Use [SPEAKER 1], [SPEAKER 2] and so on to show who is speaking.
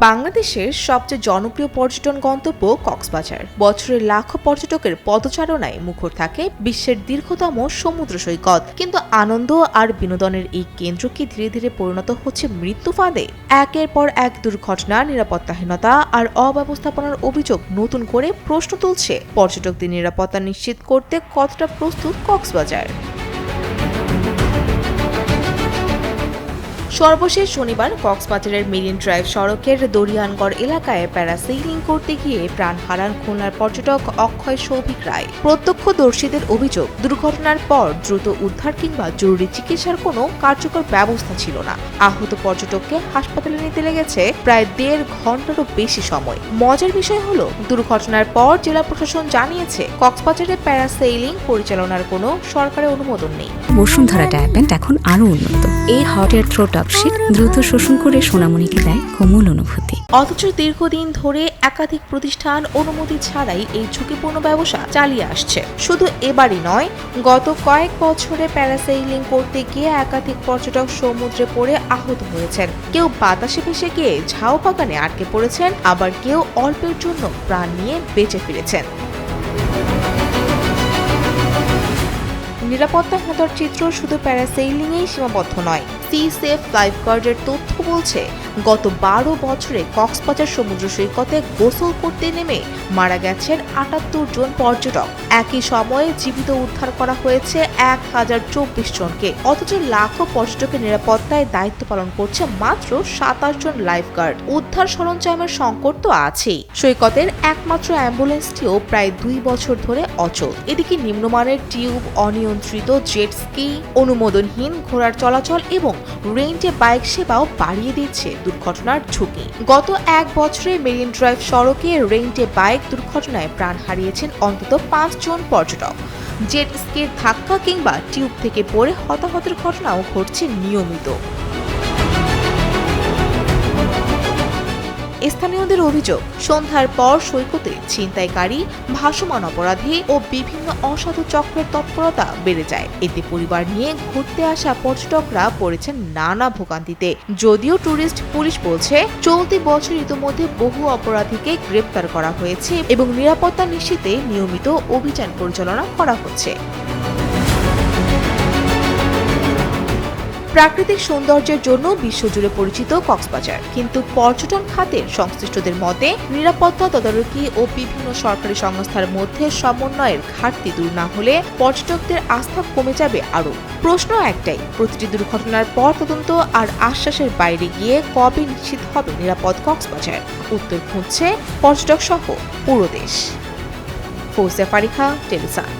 [SPEAKER 1] বাংলাদেশের সবচেয়ে জনপ্রিয় পর্যটন গন্তব্য কক্সবাজার। বছরের লাখো পর্যটকের পদচারণায় মুখর থাকে বিশ্বের দীর্ঘতম সমুদ্র সৈকত। কিন্তু আনন্দ আর বিনোদনের এই কেন্দ্র কি ধীরে ধীরে পরিণত হচ্ছে মৃত্যু ফাঁদে? একের পর এক দুর্ঘটনা, নিরাপত্তাহীনতা আর অব্যবস্থাপনার অভিযোগ নতুন করে প্রশ্ন তুলছে পর্যটকদের নিরাপত্তা নিশ্চিত করতে কতটা প্রস্তুত কক্সবাজার। সর্বশেষ শনিবার কক্সবাজারের মেরিন ড্রাইভ সড়কের দরিয়ানগড় এলাকায় প্যারাসেইলিং করতে গিয়ে প্রাণ হারান খুলনার পর্যটক অক্ষয় সৌভিক রায়। প্রত্যক্ষদর্শীদের অভিযোগ, দুর্ঘটনার পর দ্রুত উদ্ধার কিংবা জরুরি চিকিৎসার কোনো কার্যকর ব্যবস্থা ছিল না। আহত পর্যটককে হাসপাতালে নিতে লেগেছে প্রায় ১.৫ ঘন্টারও বেশি সময়। মজার বিষয় হলো, দুর্ঘটনার পর জেলা প্রশাসন জানিয়েছে কক্সবাজারে প্যারাসেইলিং পরিচালনার কোনো সরকারি অনুমোদন নেই।
[SPEAKER 2] বসুন্ধরা ডায়াপেন্ট এখন আরো উন্নত। এই হট এয়ার থ্রো টপশিট দ্রুত শোষণ করে সোনামণিকে দেয় কোমল অনুভূতি।
[SPEAKER 1] অথচ দীর্ঘদিন ধরে একাধিক প্রতিষ্ঠান অনুমতি ছাড়াই এই ঝুঁকিপূর্ণ ব্যবসা চালিয়ে আসছে। শুধু এবারই নয়, গত কয়েক বছরে প্যারাসেইলিং করতে গিয়ে একাধিক পর্যটক সমুদ্রে পড়ে আহত হয়েছেন। কেউ বাতাসে ভেসে গিয়ে ঝাউ বাগানে আটকে পড়েছেন, আবার কেউ অল্পের জন্য প্রাণ নিয়ে বেঁচে ফিরেছেন। নিরাপত্তাহীনতার চিত্র শুধু প্যারাসেইলিংয়েই সীমাবদ্ধ নয়। সি সেফ লাইফগার্ডের তথ্য বলছে, গত ১২ বছরে কক্সবাজার সমুদ্র সৈকতে গোসল করতে নেমে মারা গেছেন ৭৮ জন পর্যটক। একই সময়ে জীবিত উদ্ধার করা হয়েছে ১,০২৪ জনকে। অথচ লাখো পর্যটকের নিরাপত্তায় দায়িত্ব পালন করছে মাত্র ২৭ জন লাইফগার্ড। উদ্ধার সরঞ্জামের সংকট তো আছেই, সৈকতের একমাত্র অ্যাম্বুলেন্সটিও প্রায় ২ বছর ধরে অচল। এদিকে নিম্নমানের টিউব, অনিয়ন্ত্রিত জেট স্কি, অনুমোদনহীন ঘোড়ার চলাচল এবং রেন্টে বাইক সেবাও বাড়িয়ে দিচ্ছে দুর্ঘটনার ঝুঁকি। গত ১ বছরে মেরিন ড্রাইভ সড়কে রেন্টে বাইক দুর্ঘটনায় প্রাণ হারিয়েছেন অন্তত ৫ জন পর্যটক। জেট স্কির ধাক্কা কিংবা টিউব থেকে পড়ে হতাহতের ঘটনাও ঘটছে নিয়মিত। স্থানীয়দের অভিযোগ, সন্ধ্যার পর সৈকতে ছিনতাইকারী, ভাসমান অপরাধী ও বিভিন্ন অসাধু চক্রের তৎপরতা বেড়ে যায়। এতে পরিবার নিয়ে ঘুরতে আসা পর্যটকরা পড়েছেন নানা ভোগান্তিতে। যদিও ট্যুরিস্ট পুলিশ বলছে, চলতি বছর ইতোমধ্যে বহু অপরাধীকে গ্রেপ্তার করা হয়েছে এবং নিরাপত্তা নিশ্চিতে নিয়মিত অভিযান পরিচালনা করা হচ্ছে। প্রাকৃতিক সৌন্দর্যের জন্য বিশ্বজুড়ে পরিচিত কক্সবাজার, কিন্তু পর্যটন খাতের সংশ্লিষ্টদের মতে নিরাপত্তা, তদারকি ও বিভিন্ন সরকারি সংস্থার মধ্যে সমন্বয়ের ঘাটতি দূর না হলে পর্যটকদের আস্থা কমে যাবে আরও। প্রশ্ন একটাই, প্রতিটি দুর্ঘটনার পর তদন্ত আর আশ্বাসের বাইরে গিয়ে কবে নিশ্চিত হবে নিরাপদ কক্সবাজার? উত্তর খুঁজছে পর্যটক সহ পুরো দেশ। ফৌজিয়া ফারিহা, টেলিসান।